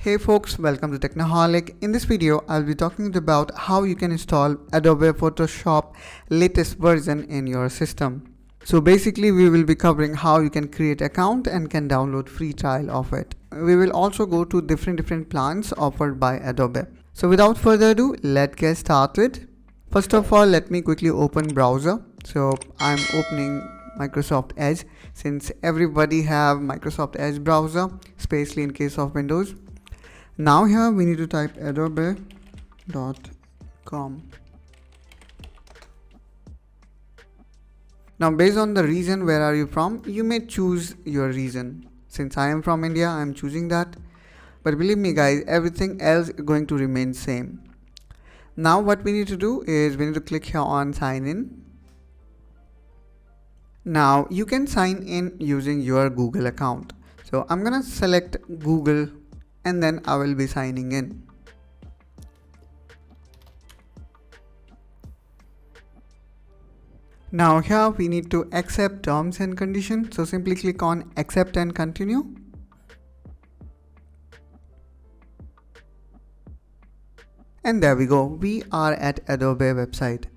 Hey folks, welcome to Technoholic. In this video, I'll be talking about how you can install Adobe Photoshop latest version in your system. So basically, we will be covering how you can create account and can download free trial of it. We will also go to different plans offered by Adobe. So without further ado, let's get started. First of all, let me quickly open browser. So I'm opening Microsoft Edge since everybody have Microsoft Edge browser, especially in case of Windows. Now here we need to type adobe.com. Now based on the region where are you from, you may choose your region. Since I am from India, I am choosing that. But believe me guys, everything else is going to remain same. Now what we need to do is we need to click here on sign in. Now you can sign in using your Google account. So I'm gonna select Google and then I will be signing in. Now here we need to accept terms and conditions. So simply click on accept and continue. And there we go. We are at Adobe website.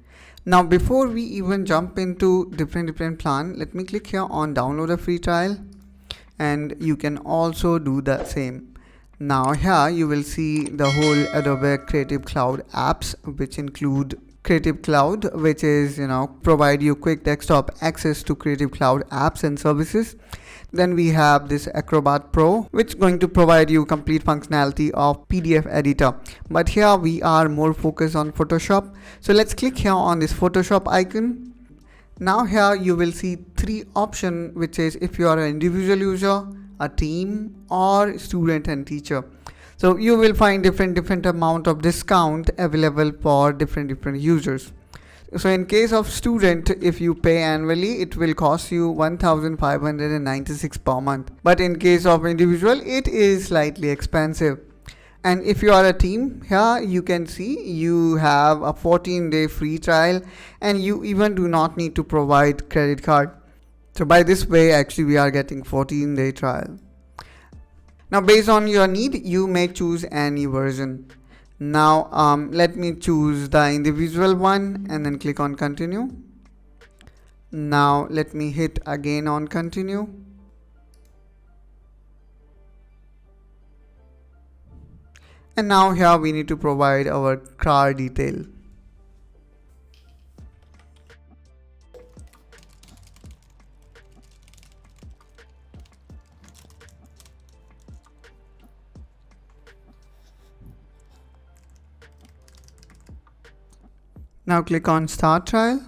Now before we even jump into different plan, let me click here on download a free trial, and you can also do the same. Now here you will see the whole Adobe Creative Cloud apps, which include Creative Cloud, which is provide you quick desktop access to Creative Cloud apps and services. Then we have this Acrobat Pro, which is going to provide you complete functionality of PDF editor. But here we are more focused on Photoshop. So let's click here on this Photoshop icon. Now here you will see three options, which is if you are an individual user, a team, or student and teacher. So you will find different amount of discount available for different users. So in case of student, if you pay annually, it will cost you 1,596 per month. But in case of individual, it is slightly expensive. And if you are a team, here you can see you have a 14-day free trial, and you even do not need to provide credit card. So by this way, actually we are getting 14-day trial. Now based on your need, you may choose any version. Now let me choose the individual one and then click on continue. Now let me hit again on continue. And now here we need to provide our card detail. Now click on Start Trial.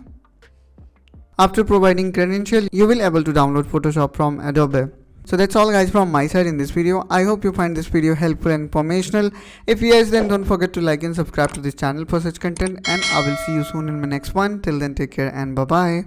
After providing credential, you will able to download Photoshop from Adobe. So that's all guys from my side in this video. I hope you find this video helpful and informational. If yes, then don't forget to like and subscribe to this channel for such content, and I will see you soon in my next one. Till then, take care and bye bye.